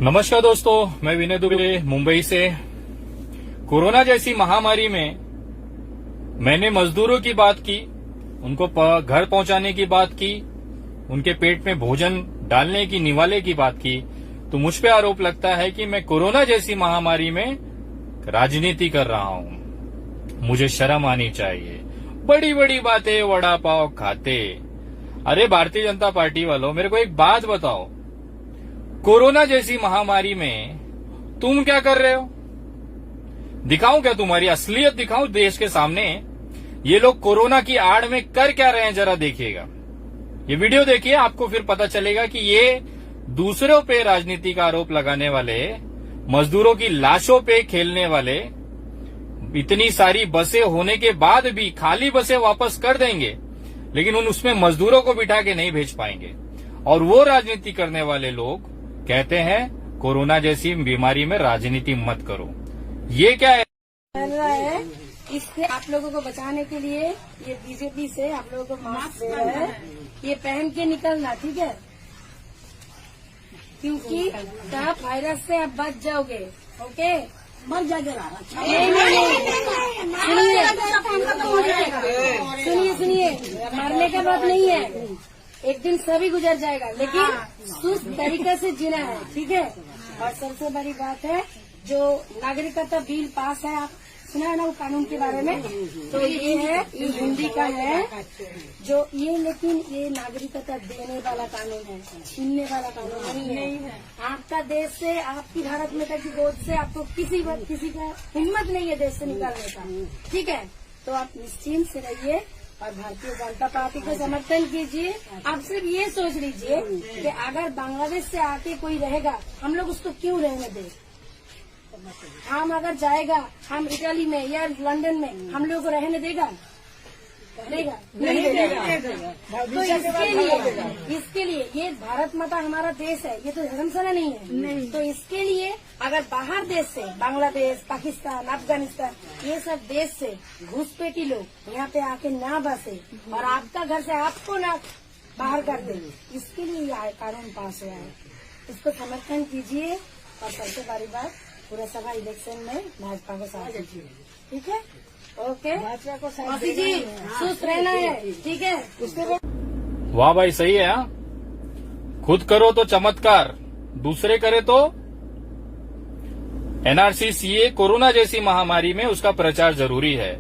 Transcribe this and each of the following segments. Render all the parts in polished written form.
नमस्कार दोस्तों, मैं विनय दुबे मुंबई से। कोरोना जैसी महामारी में मैंने मजदूरों की बात की, उनको घर पहुंचाने की बात की, उनके पेट में भोजन डालने की, निवाले की बात की, तो मुझ पे आरोप लगता है कि मैं कोरोना जैसी महामारी में राजनीति कर रहा हूं। मुझे शर्म आनी चाहिए। बड़ी बड़ी बातें वड़ा पाव खाते। अरे भारतीय जनता पार्टी वालों, मेरे को एक बात बताओ, कोरोना जैसी महामारी में तुम क्या कर रहे हो? दिखाऊं क्या तुम्हारी असलियत दिखाऊं देश के सामने? ये लोग कोरोना की आड़ में कर क्या रहे हैं, जरा देखिएगा। ये वीडियो देखिए, आपको फिर पता चलेगा कि ये दूसरों पे राजनीति का आरोप लगाने वाले, मजदूरों की लाशों पे खेलने वाले, इतनी सारी बसें होने के बाद भी खाली बसें वापस कर देंगे, लेकिन उसमें मजदूरों को बिठा के नहीं भेज पाएंगे। और वो राजनीति करने वाले लोग कहते हैं कोरोना जैसी बीमारी में राजनीति मत करो। ये क्या है? चल रहा है, इससे आप लोगों को बचाने के लिए ये बीजेपी से आप लोगों को मास्क दे रहा है, ये पहन के निकलना, ठीक है? क्योंकि आप वायरस से आप बच जाओगे। ओके, मर जाएगा। सुनिए, मरने का बात नहीं है, एक दिन सभी गुजर जाएगा, लेकिन सुस्त तरीके से जीना है, ठीक है? और सबसे बड़ी बात है, जो नागरिकता बिल पास है, आप सुना है ना वो कानून के बारे में? तो ये है, ये हिंदी का है जो ये, लेकिन ये नागरिकता देने वाला कानून है, छीनने वाला कानून नहीं है। आपका देश से, आपकी भारत माता की गोद से आपको किसी का हिम्मत नहीं है देश से निकालने का, ठीक है? तो आप निश्चिंत से रहिए और भारतीय जनता पार्टी को समर्थन कीजिए। आप सिर्फ ये सोच लीजिए कि अगर बांग्लादेश से आके कोई रहेगा, हम लोग उसको क्यों रहने दें? हम अगर जाएगा, हम इटली में या लंदन में, हम लोग को रहने देगा? नहीं देगा। तो इसके लिए ये भारत माता हमारा देश है, ये तो धर्मशाला नहीं है। तो इसके लिए अगर बाहर देश से, बांग्लादेश, पाकिस्तान, अफगानिस्तान, ये सब देश से घुसपैठी लोग यहाँ पे आके ना बसे और आपका घर से आपको ना बाहर कर दे, इसके लिए ये कानून पास हुआ है। इसको समर्थन कीजिए और सबसे बड़ी बात, पूरा सभा इलेक्शन में भाजपा को साथ दीजिए, ठीक है? ओके, भाजपा को साथ दीजिए, सुस्त रहना है, ठीक है? उसके वाह भाई, सही है। हाँ, खुद करो तो चमत्कार, दूसरे करे तो एनआरसी, सीए, कोरोना जैसी महामारी में उसका प्रचार जरूरी है।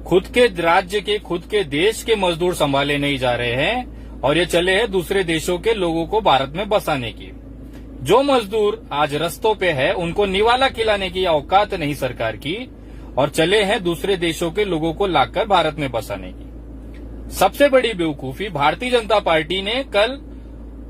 खुद के राज्य के, खुद के देश के मजदूर संभाले नहीं जा रहे हैं और ये चले हैं दूसरे देशों के लोगों को भारत में बसाने की। जो मजदूर आज रस्तों पे है, उनको निवाला खिलाने की औकात नहीं सरकार की, और चले हैं दूसरे देशों के लोगों को लाकर भारत में बसाने की। सबसे बड़ी बेवकूफी भारतीय जनता पार्टी ने कल,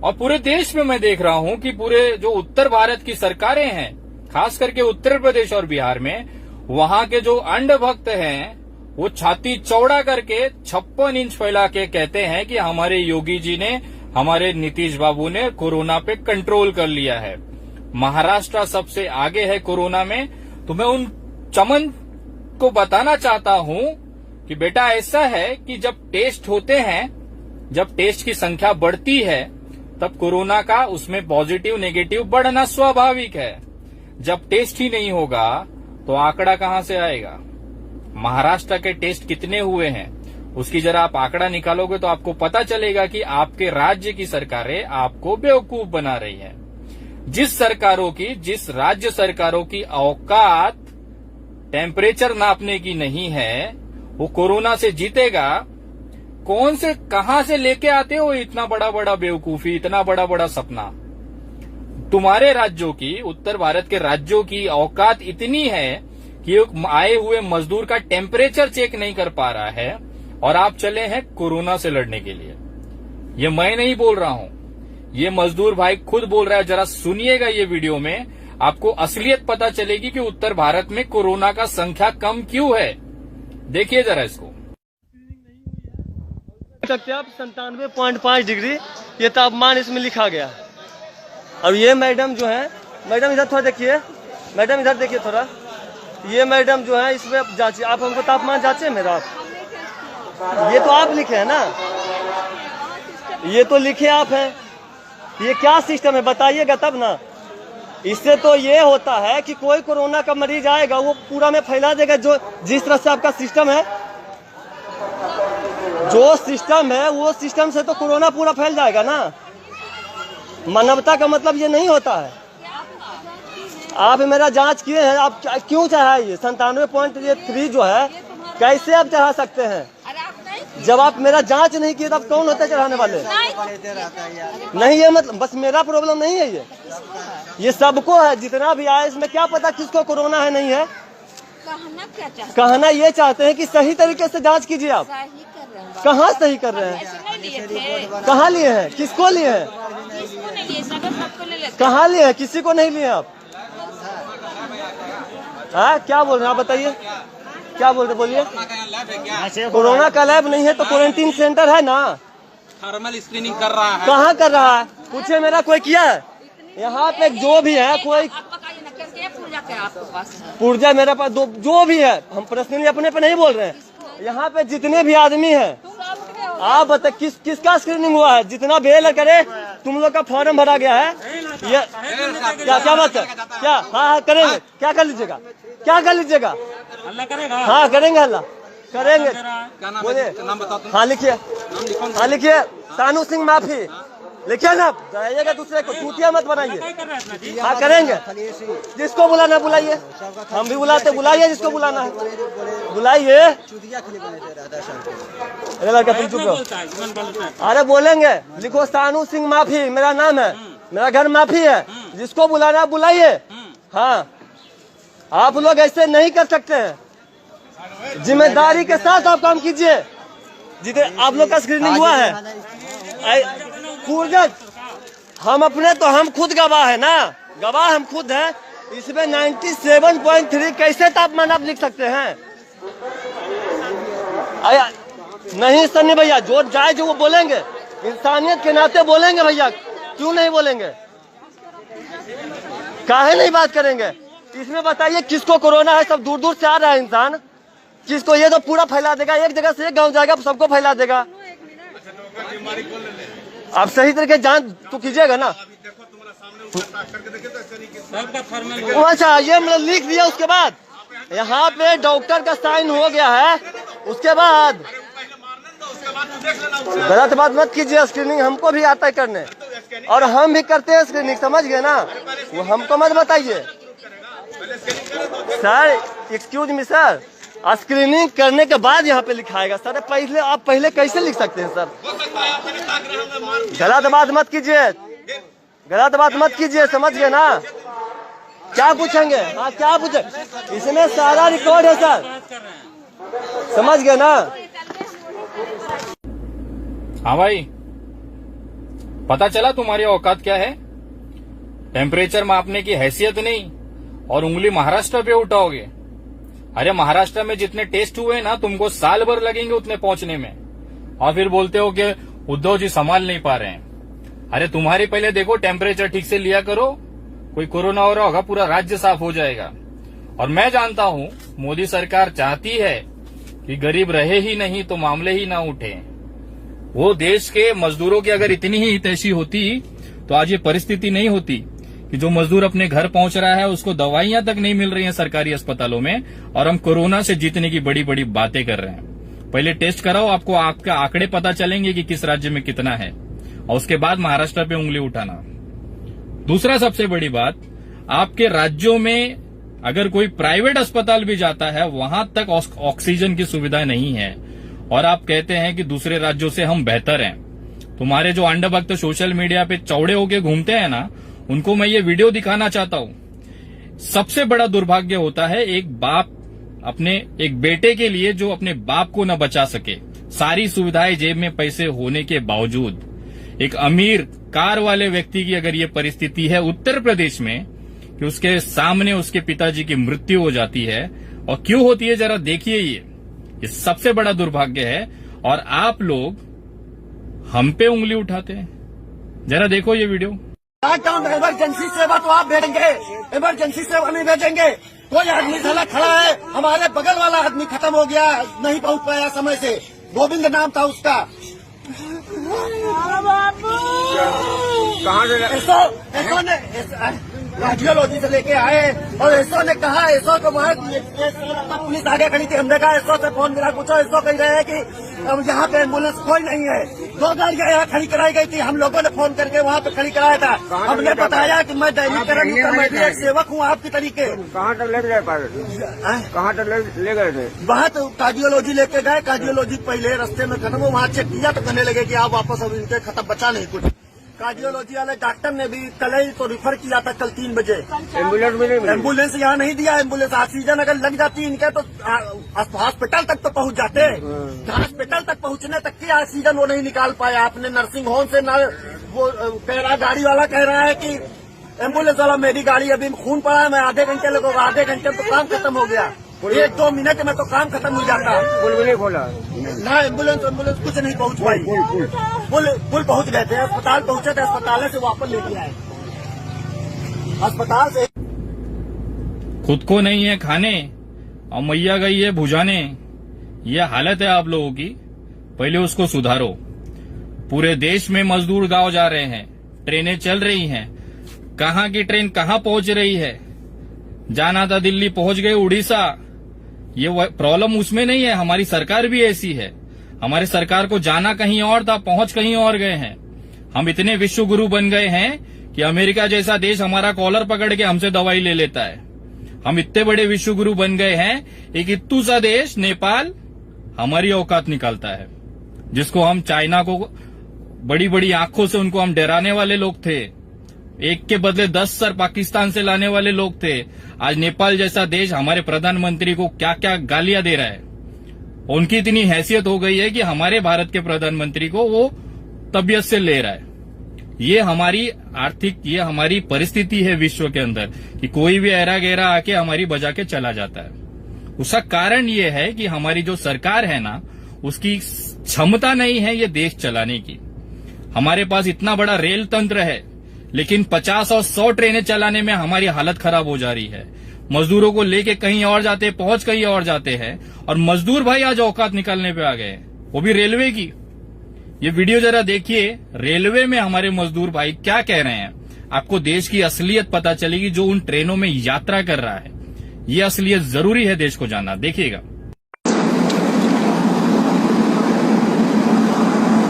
और पूरे देश में मैं देख रहा हूं कि पूरे जो उत्तर भारत की सरकारें हैं, खास करके उत्तर प्रदेश और बिहार में, वहां के जो अंधभक्त हैं, वो छाती चौड़ा करके 56 इंच फैला के कहते हैं कि हमारे योगी जी ने, हमारे नीतीश बाबू ने कोरोना पे कंट्रोल कर लिया है, महाराष्ट्र सबसे आगे है कोरोना में। तो मैं उन चमन को बताना चाहता हूं कि बेटा, ऐसा है कि जब टेस्ट होते हैं, जब टेस्ट की संख्या बढ़ती है, तब कोरोना का उसमें पॉजिटिव नेगेटिव बढ़ना स्वाभाविक है। जब टेस्ट ही नहीं होगा तो आंकड़ा कहां से आएगा? महाराष्ट्र के टेस्ट कितने हुए हैं, उसकी जरा आप आंकड़ा निकालोगे तो आपको पता चलेगा कि आपके राज्य की सरकारें आपको बेवकूफ बना रही हैं। जिस राज्य सरकारों की औकात टेम्परेचर नापने की नहीं है, वो कोरोना से जीतेगा। कौन से, कहां से लेके आते हो इतना बड़ा बड़ा बेवकूफी, इतना बड़ा बड़ा सपना? तुम्हारे राज्यों की, उत्तर भारत के राज्यों की औकात इतनी है कि आए हुए मजदूर का टेम्परेचर चेक नहीं कर पा रहा है, और आप चले हैं कोरोना से लड़ने के लिए। ये मैं नहीं बोल रहा हूं, ये मजदूर भाई खुद बोल रहा है। जरा सुनिएगा ये वीडियो में, आपको असलियत पता चलेगी कि उत्तर भारत में कोरोना का संख्या कम क्यों है। देखिए जरा इसको। सकते आप 97.5 डिग्री ये तापमान इसमें लिखा गया। अब ये मैडम जो है, मैडम इधर थोड़ा देखिए, मैडम इधर देखिए थोड़ा, ये मैडम जो है इसमें जांचिए, आप हमको तापमान जांचे मेरा। आप ये तो आप लिखे हैं ना, ये तो लिखे आप हैं, ये क्या सिस्टम है बताइएगा तब ना। इससे तो ये होता है कि कोई कोरोना का मरीज आएगा वो पूरा में फैला देगा। जो जिस तरह से आपका सिस्टम है, जो सिस्टम है वो सिस्टम से तो कोरोना पूरा फैल जाएगा ना। मानवता का मतलब ये नहीं होता है। आप मेरा जांच किए हैं, आप क्यों चढ़ाइए? 97.3 जो है कैसे आप चढ़ा सकते हैं? जब आप मेरा जांच नहीं किए तब कौन होता है चढ़ाने वाले? नहीं, ये मतलब बस मेरा प्रॉब्लम नहीं है, ये सबको है। जितना भी आया इसमें क्या पता किसको कोरोना है नहीं है। कहना ये चाहते हैं कि सही तरीके से जांच कीजिए। आप कहाँ सही कर रहे हैं? कहाँ लिए हैं? किसको लिए हैं? कहाँ लिए हैं? किसी को नहीं लिए आप। हाँ, क्या बोल रहे हैं आप बताइए, क्या बोल रहे? बोलिए। कोरोना का लैब नहीं है तो क्वारंटीन सेंटर है ना। थर्मल स्क्रीनिंग कर रहा है। कहाँ कर रहा है? पूछे मेरा कोई किया है? यहाँ पे जो भी है कोई पुर्जा मेरे पास जो भी है, हम पर्सनली अपने पे नहीं बोल रहे हैं। यहाँ पे जितने भी आदमी हैं, आप बताए किसका स्क्रीनिंग हुआ है? जितना बेल करे तुम लोग का फॉर्म भरा गया है। ये क्या बात है? क्या? हाँ करेंगे। क्या कर लीजिएगा? क्या कर लीजिएगा? हल्ला करेगा? हाँ करेंगे, हल्ला करेंगे। बोलिए, नाम बताओ तुम। हाँ लिखिए, हाँ लिखिए, सानू सिंह माफी लिखिए ना। जाइएगा दूसरे को, चूतिया मत बनाइए। हाँ करेंगे। जिसको बुलाना बुलाइए, हम भी बुलाते, बुलाइए जिसको बुलाना है बुलाइए। अरे लड़का तुम चुप रहो। अरे बोलेंगे, लिखो सानू सिंह माफी, मेरा नाम है, मेरा घर माफी है, जिसको बुलाना बुलाइए। हाँ, आप लोग ऐसे नहीं कर सकते हैं। जिम्मेदारी के साथ आप काम कीजिए। जितने आप लोग का स्क्रीनिंग हुआ है पूर्जत, हम अपने तो हम खुद गवाह है ना, गवाह हम खुद हैं। इसमें 97.3 कैसे तापमान आप लिख सकते हैं? नहीं सन्नी भैया, जो जाए जो वो बोलेंगे, इंसानियत के नाते बोलेंगे भैया, क्यों नहीं बोलेंगे? काहे नहीं बात करेंगे? इसमें बताइए किसको कोरोना है? सब दूर दूर से आ रहा है इंसान, किसको? ये तो पूरा फैला देगा, एक जगह से एक गांव जाएगा सबको फैला देगा। आप सही तरीके जांच तो कीजिएगा ना। अच्छा, ये मतलब लिख दिया, उसके बाद यहाँ पे डॉक्टर का साइन हो गया है, उसके बाद गलत बात मत कीजिए। स्क्रीनिंग हमको भी आता है करने, और हम भी करते हैं स्क्रीनिंग, समझ गए ना? वो हमको मत बताइए sir. Excuse me sir, screening करने के बाद यहाँ पे लिखाएगा सर। पहले आप पहले कैसे लिख सकते हैं सर? गलत बात मत कीजिए, गलत बात मत कीजिए, समझ गए ना? क्या पूछेंगे? हाँ क्या पूछे? इसमें सारा रिकॉर्ड है सर, समझ गए ना? हाँ भाई, पता चला तुम्हारी औकात क्या है? टेम्परेचर मापने की हैसियत नहीं, और उंगली महाराष्ट्र पे उठाओगे। अरे महाराष्ट्र में जितने टेस्ट हुए ना, तुमको साल भर लगेंगे उतने पहुंचने में, और फिर बोलते हो कि उद्धव जी संभाल नहीं पा रहे हैं। अरे तुम्हारी पहले देखो, टेम्परेचर ठीक से लिया करो, कोई कोरोना हो रहा होगा पूरा राज्य साफ हो जाएगा। और मैं जानता हूं मोदी सरकार चाहती है कि गरीब रहे ही नहीं तो मामले ही ना उठे। वो देश के मजदूरों की अगर इतनी ही हितैषी होती तो आज ये परिस्थिति नहीं होती कि जो मजदूर अपने घर पहुंच रहा है उसको दवाइयां तक नहीं मिल रही हैं सरकारी अस्पतालों में, और हम कोरोना से जीतने की बड़ी बड़ी बातें कर रहे हैं। पहले टेस्ट कराओ, आपको आपका आंकड़े पता चलेंगे कि किस राज्य में कितना है, और उसके बाद महाराष्ट्र पे उंगली उठाना। दूसरा सबसे बड़ी बात, आपके राज्यों में अगर कोई प्राइवेट अस्पताल भी जाता है वहां तक ऑक्सीजन की सुविधा नहीं है, और आप कहते हैं कि दूसरे राज्यों से हम बेहतर हैं। तुम्हारे जो अंडभक्त सोशल मीडिया पे चौड़े होके घूमते हैं ना, उनको मैं ये वीडियो दिखाना चाहता हूं। सबसे बड़ा दुर्भाग्य होता है एक बाप अपने एक बेटे के लिए जो अपने बाप को न बचा सके, सारी सुविधाएं जेब में पैसे होने के बावजूद। एक अमीर कार वाले व्यक्ति की अगर ये परिस्थिति है उत्तर प्रदेश में कि उसके सामने उसके पिताजी की मृत्यु हो जाती है, और क्यों होती है जरा देखिए। ये सबसे बड़ा दुर्भाग्य है, और आप लोग हम पे उंगली उठाते हैं। जरा देखो ये वीडियो। लॉकडाउन में इमरजेंसी सेवा तो आप भेजेंगे, इमरजेंसी सेवा नहीं भेजेंगे। कोई आदमी साला खड़ा है, हमारे बगल वाला आदमी खत्म हो गया, नहीं पहुंच पाया समय से, गोविंद नाम था उसका। कहाँ से एसओ ने कार्डियोलॉजी से लेके आए और एसओ ने कहा, एसओ को वहाँ पुलिस आगे खड़ी थी। हमने कहा एसओ से फोन मिला, पूछो। एसओ कह रहे हैं कि यहाँ पे एम्बुलेंस कोई नहीं है। 2 गाड़ियाँ यहाँ खड़ी कराई गई थी, हम लोगों ने फोन करके वहाँ पे खड़ी कराया था। हमने बताया कि मैं दैनिक कर्मचारी हूँ, मैं भी एक सेवक हूँ आपकी तरीके। कहाँ तक ले गए कहाँ तक ले गए थे? वहाँ तो कार्डियोलॉजी लेके गए। कार्डियोलॉजी पहले रास्ते में खत्म हो, वहाँ चेक किया तो कहने लगे कि आप वापस, अब इनके खत्म, बचा नहीं कुछ। कार्डियोलॉजी वाले डॉक्टर ने भी कल ही तो रिफर किया था, कल 3 बजे। एम्बुलेंस भी नहीं? एम्बुलेंस यहाँ नहीं दिया। एम्बुलेंस ऑक्सीजन अगर लग जाती इनके तो हॉस्पिटल तक तो पहुँच जाते। हॉस्पिटल तक पहुँचने तक की ऑक्सीजन वो नहीं निकाल पाया। आपने नर्सिंग होम से न वो कह रहा, गाड़ी वाला कह रहा है कि एम्बुलेंस वाला, मेरी गाड़ी अभी खून पड़ा है, मैं आधे घंटे लगेगा। आधे घंटे में तो काम खत्म हो गया, 1-2 मिनट में तो काम खत्म हो जाता। पुल भी नहीं खोला ना, एम्बुलेंस कुछ नहीं पहुंच पाई। पुल पहुंच गए थे, अस्पताल पहुंचे थे, अस्पताल से वापस लेके आए। अस्पताल से खुद को नहीं है खाने और मैया गई है भुजाने। ये हालत है आप लोगों की, पहले उसको सुधारो। पूरे देश में मजदूर गांव जा रहे हैं, ट्रेनें चल रही हैं। कहाँ की ट्रेन कहाँ पहुंच रही है? जाना था दिल्ली, पहुंच गए उड़ीसा। ये प्रॉब्लम उसमें नहीं है, हमारी सरकार भी ऐसी है। हमारी सरकार को जाना कहीं और था, पहुंच कहीं और गए हैं। हम इतने विश्व गुरु बन गए हैं कि अमेरिका जैसा देश हमारा कॉलर पकड़ के हमसे दवाई ले लेता है। हम इतने बड़े विश्व गुरु बन गए हैं, एक इत्तू सा देश नेपाल हमारी औकात निकालता है, जिसको हम चाइना को बड़ी बड़ी आंखों से उनको हम डराने वाले लोग थे। एक के बदले 10 सर पाकिस्तान से लाने वाले लोग थे। आज नेपाल जैसा देश हमारे प्रधानमंत्री को क्या क्या गालियां दे रहा है। उनकी इतनी हैसियत हो गई है कि हमारे भारत के प्रधानमंत्री को वो तबीयत से ले रहा है। ये हमारी ये हमारी परिस्थिति है विश्व के अंदर कि कोई भी ऐरा गहरा आके हमारी बजा के चला जाता है। उसका कारण ये है कि हमारी जो सरकार है ना, उसकी क्षमता नहीं है ये देश चलाने की। हमारे पास इतना बड़ा रेल तंत्र है, लेकिन 50 और 100 ट्रेनें चलाने में हमारी हालत खराब हो जा रही है। मजदूरों को लेके कहीं और जाते, पहुंच कहीं और जाते हैं, और मजदूर भाई आज औकात निकालने पे आ गए, वो भी रेलवे की। ये वीडियो जरा देखिए, रेलवे में हमारे मजदूर भाई क्या कह रहे हैं। आपको देश की असलियत पता चलेगी, जो उन ट्रेनों में यात्रा कर रहा है। ये असलियत जरूरी है देश को जानना, देखिएगा।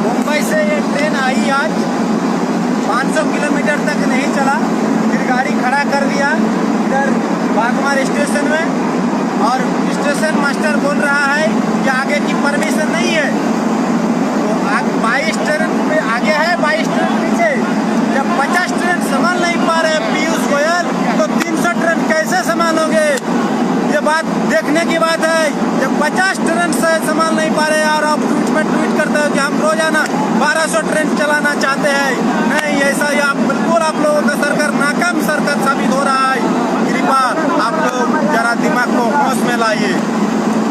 मुंबई से ये ट्रेन आई आज, 500 किलोमीटर तक नहीं चला, फिर गाड़ी खड़ा कर दिया इधर बागमार स्टेशन में, और स्टेशन मास्टर बोल रहा है कि आगे की परमिशन नहीं है। तो 22 ट्रेन पे आगे है, 22 ट्रेन पीछे। जब 50 ट्रेन संभाल नहीं पा रहे पीयूष गोयल, तो 300 ट्रेन कैसे संभालोगे? ये बात देखने की बात है। जब 50 ट्रेन से संभाल नहीं पा रहे और आप ट्वीट करते हो कि हम रोजाना 1200 ट्रेन चलाना चाहते हैं, नहीं, ऐसा बिल्कुल आप लोगों का सरकार नाकाम सरकार साबित हो रहा है। कृपा आप लोग जरा दिमाग को होश में लाइए।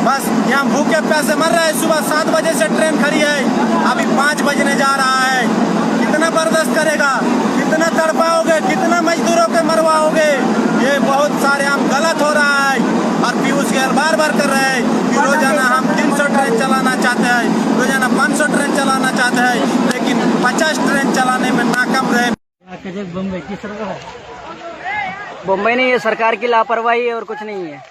बस यहाँ भूखे प्यासे मर रहे हैं। सुबह 7 बजे से ट्रेन खड़ी है, अभी 5 बजने जा रहा है। कितना बर्दाश्त करेगा? कितना तड़पाओगे? कितना मजदूरों के मरवाओगे? ये बहुत सारे हम गलत हो रहा है। और पीयूष गोयल बार बार कर रहे हैं कि रोजाना हम 300 ट्रेन चलाना चाहते हैं, रोजाना 500 ट्रेन चलाना चाहते हैं, लेकिन 50 ट्रेन चलाने में नाकाम रहे। बम्बई की सरकार, बम्बई नहीं, ये सरकार की लापरवाही है और कुछ नहीं है।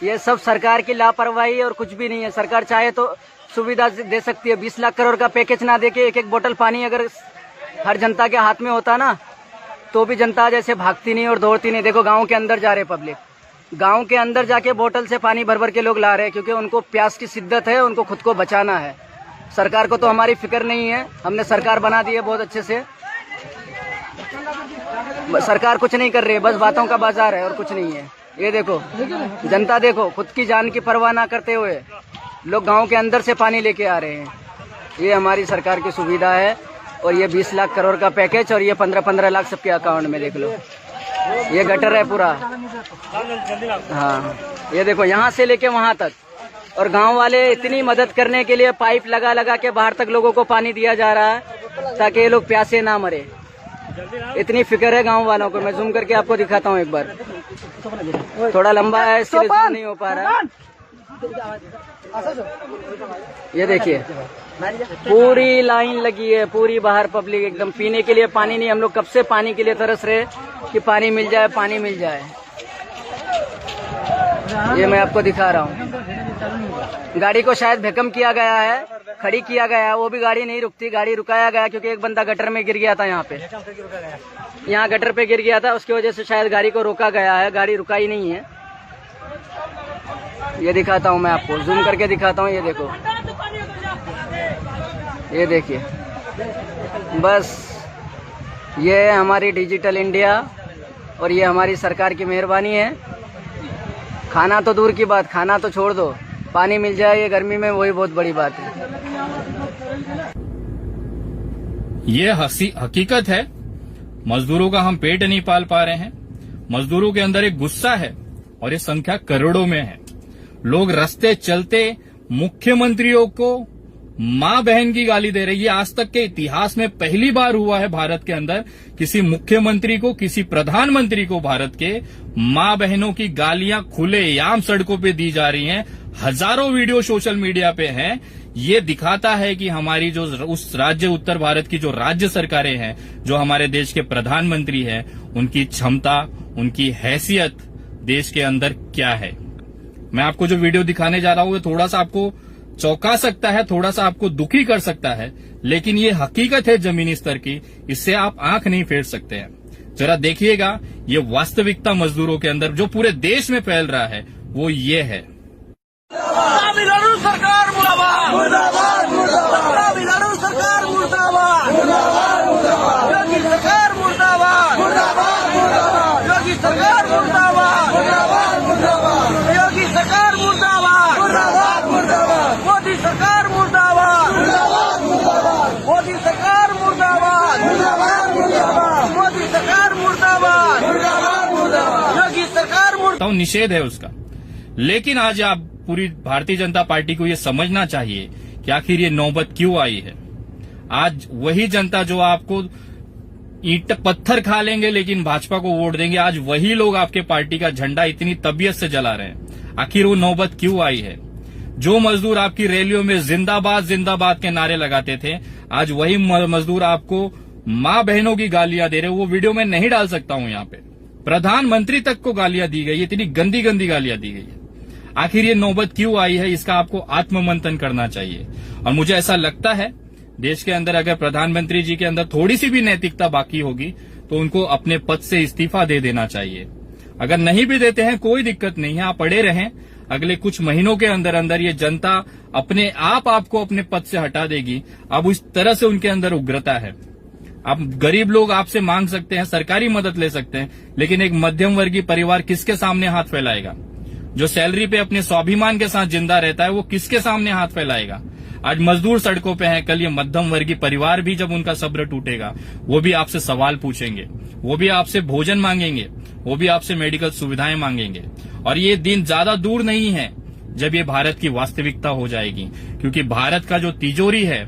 ये सब सरकार की लापरवाही है और कुछ भी नहीं है। सरकार चाहे तो सुविधा दे सकती है। 20 लाख करोड़ का पैकेज ना देके एक बोतल पानी अगर हर जनता के हाथ में होता ना, तो भी जनता जैसे भागती नहीं और दौड़ती नहीं। देखो गांव के अंदर जा रहे पब्लिक, गांव के अंदर जाके बोतल से पानी भर भर के लोग ला रहे हैं, क्योंकि उनको प्यास की शिद्दत है, उनको खुद को बचाना है। सरकार को तो हमारी फिक्र नहीं है। हमने सरकार बना दी है बहुत अच्छे से। सरकार कुछ नहीं कर रही है, बस बातों का बाजार है और कुछ नहीं है। ये देखो जनता, देखो खुद की जान की परवाह ना करते हुए लोग गांव के अंदर से पानी लेके आ रहे हैं। ये हमारी सरकार की सुविधा है। और ये 20 लाख करोड़ का पैकेज, और ये 15-15 लाख सबके अकाउंट में देख लो। ये गटर है पूरा। हाँ, ये देखो यहाँ से लेके वहाँ तक। और गांव वाले इतनी मदद करने के लिए पाइप लगा लगा के बाहर तक लोगों को पानी दिया जा रहा है, ताकि ये लोग प्यासे ना मरे। इतनी फिक्र है गांव वालों को। मैं जूम करके आपको दिखाता हूँ एक बार। थोड़ा लंबा है इसलिए जूम नहीं हो पा रहा है। ये देखिए पूरी लाइन लगी है, पूरी बाहर पब्लिक एकदम, पीने के लिए पानी नहीं। हम लोग कब से पानी के लिए तरस रहे कि पानी मिल जाए, पानी मिल जाए। ये मैं आपको दिखा रहा हूँ। गाड़ी को शायद भैकम किया गया है, खड़ी किया गया है, वो भी गाड़ी नहीं रुकती। गाड़ी रुकाया गया क्योंकि एक बंदा गटर में गिर गया था। यहाँ गटर पे गिर गया था, उसकी वजह से शायद गाड़ी को रोका गया है। गाड़ी रुकाई नहीं है। ये दिखाता हूँ मैं आपको, जूम करके दिखाता हूँ। ये देखो, ये देखिए, बस ये है हमारी डिजिटल इंडिया और ये हमारी सरकार की मेहरबानी है। खाना तो दूर की बात, खाना तो छोड़ दो, पानी मिल जाए ये गर्मी में, वही बहुत बड़ी बात है। ये हकीकत है। मजदूरों का हम पेट नहीं पाल पा रहे हैं। मजदूरों के अंदर एक गुस्सा है और ये संख्या करोड़ों में है। लोग रास्ते चलते मुख्यमंत्रियों को मां बहन की गाली दे रही है। आज तक के इतिहास में पहली बार हुआ है भारत के अंदर किसी मुख्यमंत्री को, किसी प्रधानमंत्री को भारत के मां बहनों की गालियां खुलेआम सड़कों पे दी जा रही हैं। हजारों वीडियो सोशल मीडिया पे हैं। ये दिखाता है कि हमारी जो उस राज्य उत्तर भारत की जो राज्य सरकारें हैं, जो हमारे देश के प्रधानमंत्री हैं, उनकी क्षमता, उनकी हैसियत देश के अंदर क्या है। मैं आपको जो वीडियो दिखाने जा रहा हूं, थोड़ा सा आपको चौंका सकता है, थोड़ा सा आपको दुखी कर सकता है, लेकिन ये हकीकत है जमीनी स्तर की। इससे आप आंख नहीं फेर सकते हैं। जरा देखिएगा, ये वास्तविकता मजदूरों के अंदर जो पूरे देश में फैल रहा है वो ये है। तमिलनाडु सरकार मुर्दाबाद, मुर्दाबाद, मुर्दाबाद। तमिलनाडु सरकार मुर्दाबाद, मुर्दाबाद, मुर्दाबाद। योगी सरकार मुर्दाबाद, मुर्दाबाद, मुर्दाबाद। योगी सरकार मुर्दाबाद, मुर्दाबाद, मुर्दाबाद। योगी सरकार मुर्दाबाद, मुर्दाबाद, मुर्दाबाद। मोदी सरकार मुर्दाबाद, मुर्दाबाद, मुर्दाबाद। मोदी सरकार मुर्दाबाद, मुर्दाबाद, मुर्दाबाद। मोदी सरकार मुर्दाबाद, मुर्दाबाद, मुर्दाबाद। योगी सरकार मुर्दाबाद। निषेध है उसका, लेकिन आज आप पूरी भारतीय जनता पार्टी को ये समझना चाहिए कि आखिर ये नौबत क्यों आई है। आज वही जनता जो आपको ईंट पत्थर खा लेंगे लेकिन भाजपा को वोट देंगे, आज वही लोग आपके पार्टी का झंडा इतनी तबीयत से जला रहे हैं। आखिर वो नौबत क्यों आई है। जो मजदूर आपकी रैलियों में जिंदाबाद जिंदाबाद के नारे लगाते थे, आज वही मजदूर आपको मां बहनों की गालियां दे रहे। वो वीडियो में नहीं डाल सकता हूं यहाँ पे। प्रधानमंत्री तक को गालियां दी गई, इतनी गंदी गंदी गालियां दी गई है। आखिर ये नौबत क्यों आई है, इसका आपको आत्ममंथन करना चाहिए। और मुझे ऐसा लगता है देश के अंदर अगर प्रधानमंत्री जी के अंदर थोड़ी सी भी नैतिकता बाकी होगी तो उनको अपने पद से इस्तीफा दे देना चाहिए। अगर नहीं भी देते हैं कोई दिक्कत नहीं है, आप पड़े रहें। अगले कुछ महीनों के अंदर अंदर ये जनता अपने आप आपको अपने पद से हटा देगी। अब उस तरह से उनके अंदर उग्रता है। अब गरीब लोग आपसे मांग सकते हैं, सरकारी मदद ले सकते हैं, लेकिन एक मध्यम वर्गीय परिवार किसके सामने हाथ फैलाएगा। जो सैलरी पे अपने स्वाभिमान के साथ जिंदा रहता है वो किसके सामने हाथ फैलाएगा। आज मजदूर सड़कों पे हैं, कल ये मध्यम वर्गीय परिवार भी जब उनका सब्र टूटेगा वो भी आपसे सवाल पूछेंगे, वो भी आपसे भोजन मांगेंगे, वो भी आपसे मेडिकल सुविधाएं मांगेंगे। और ये दिन ज्यादा दूर नहीं है जब ये भारत की वास्तविकता हो जाएगी, क्योंकि भारत का जो तिजोरी है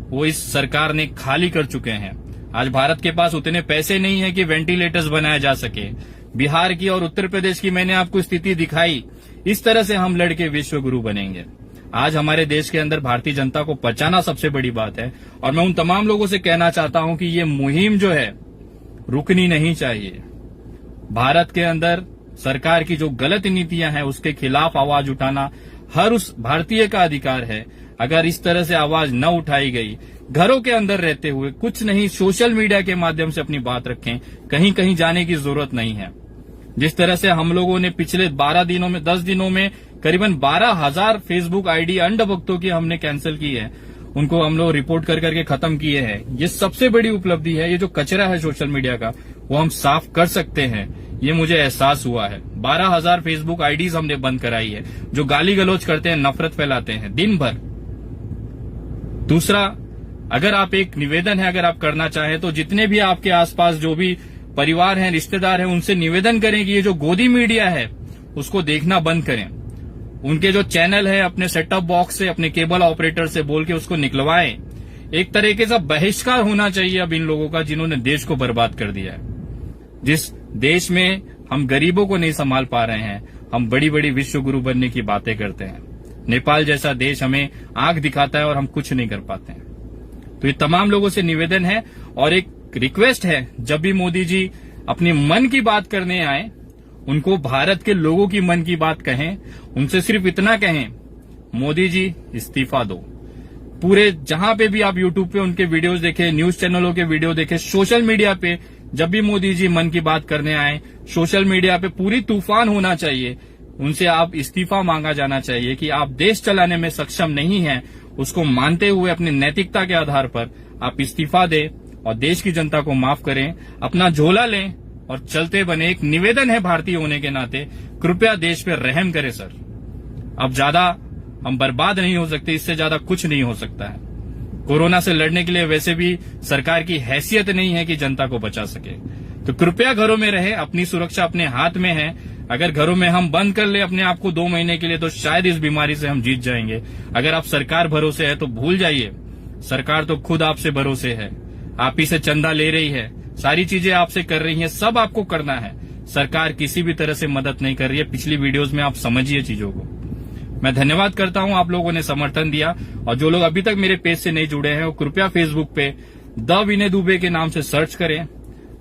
वो इस सरकार ने खाली कर चुके हैं। आज भारत के पास उतने पैसे नहीं है कि वेंटिलेटर्स बनाए जा सके। बिहार की और उत्तर प्रदेश की मैंने आपको स्थिति दिखाई। इस तरह से हम लड़के विश्व गुरु बनेंगे। आज हमारे देश के अंदर भारतीय जनता को बचाना सबसे बड़ी बात है। और मैं उन तमाम लोगों से कहना चाहता हूं कि ये मुहिम जो है रुकनी नहीं चाहिए। भारत के अंदर सरकार की जो गलत नीतियां हैं उसके खिलाफ आवाज उठाना हर उस भारतीय का अधिकार है। अगर इस तरह से आवाज न उठाई गई, घरों के अंदर रहते हुए कुछ नहीं, सोशल मीडिया के माध्यम से अपनी बात रखें, कहीं कहीं जाने की जरूरत नहीं है। जिस तरह से हम लोगों ने पिछले 12 दिनों में 10 दिनों में करीबन 12,000 फेसबुक आईडी अंधभक्तों की हमने कैंसिल की है, उनको हम लोग रिपोर्ट कर करके खत्म किए हैं। ये सबसे बड़ी उपलब्धि है। ये जो कचरा है सोशल मीडिया का वो हम साफ कर सकते हैं, ये मुझे एहसास हुआ है। 12,000 फेसबुक आईडीज हमने बंद कराई है जो गाली गलौज करते हैं, नफरत फैलाते हैं दिन भर। दूसरा, अगर आप एक निवेदन है, अगर आप करना चाहें तो जितने भी आपके आसपास जो भी परिवार हैं, रिश्तेदार हैं, उनसे निवेदन करें कि ये जो गोदी मीडिया है उसको देखना बंद करें। उनके जो चैनल है अपने सेटअप बॉक्स से, अपने केबल ऑपरेटर से बोल के उसको निकलवाएं। एक तरीके से बहिष्कार होना चाहिए अब इन लोगों का जिन्होंने देश को बर्बाद कर दिया है। जिस देश में हम गरीबों को नहीं संभाल पा रहे हैं, हम बड़ी बड़ी विश्व गुरु बनने की बातें करते हैं। नेपाल जैसा देश हमें आंख दिखाता है और हम कुछ नहीं कर पाते हैं। तो ये तमाम लोगों से निवेदन है और एक रिक्वेस्ट है, जब भी मोदी जी अपने मन की बात करने आए, उनको भारत के लोगों की मन की बात कहें। उनसे सिर्फ इतना कहें, मोदी जी इस्तीफा दो। पूरे जहां पे भी आप यूट्यूब पे उनके वीडियोस देखें, न्यूज चैनलों के वीडियो देखें, सोशल मीडिया पे जब भी मोदी जी मन की बात करने आए, सोशल मीडिया पे पूरी तूफान होना चाहिए। उनसे आप इस्तीफा मांगा जाना चाहिए कि आप देश चलाने में सक्षम नहीं हैं। उसको मानते हुए अपनी नैतिकता के आधार पर आप इस्तीफा दें और देश की जनता को माफ करें, अपना झोला लें और चलते बने। एक निवेदन है भारतीय होने के नाते, कृपया देश पे रहम करें सर। अब ज्यादा हम बर्बाद नहीं हो सकते, इससे ज्यादा कुछ नहीं हो सकता है। कोरोना से लड़ने के लिए वैसे भी सरकार की हैसियत नहीं है कि जनता को बचा सके। तो कृपया घरों में रहे, अपनी सुरक्षा अपने हाथ में है। अगर घरों में हम बंद कर ले अपने आप को 2 महीने के लिए, तो शायद इस बीमारी से हम जीत जाएंगे। अगर आप सरकार भरोसे है तो भूल जाइए, सरकार तो खुद आपसे भरोसे है। आप ही से चंदा ले रही है, सारी चीजें आपसे कर रही है, सब आपको करना है। सरकार किसी भी तरह से मदद नहीं कर रही है। पिछली वीडियोस में आप समझिए चीजों को। मैं धन्यवाद करता हूं, आप लोगों ने समर्थन दिया। और जो लोग अभी तक मेरे पेज से नहीं जुड़े हैं, वो कृपया फेसबुक पे द विनय दुबे के नाम से सर्च करें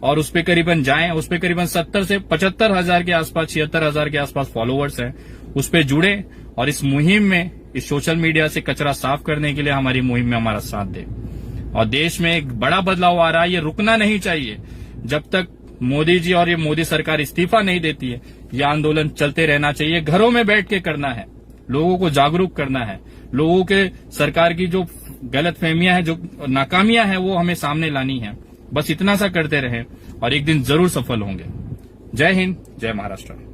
और उस पे करीबन जाएं। उस पे करीबन 70 से 75 हजार के आसपास, 76 हजार के आसपास फॉलोअर्स हैं। उस पे जुड़े और इस मुहिम में, इस सोशल मीडिया से कचरा साफ करने के लिए हमारी मुहिम में हमारा साथ दें। और देश में एक बड़ा बदलाव आ रहा है, ये रुकना नहीं चाहिए। जब तक मोदी जी और ये मोदी सरकार इस्तीफा नहीं देती है, ये आंदोलन चलते रहना चाहिए। घरों में बैठ के करना है, लोगों को जागरूक करना है। लोगों के सरकार की जो गलतफहमियां हैं, जो नाकामियां हैं, वो हमें सामने लानी है। बस इतना सा करते रहें और एक दिन जरूर सफल होंगे। जय हिंद, जय महाराष्ट्र।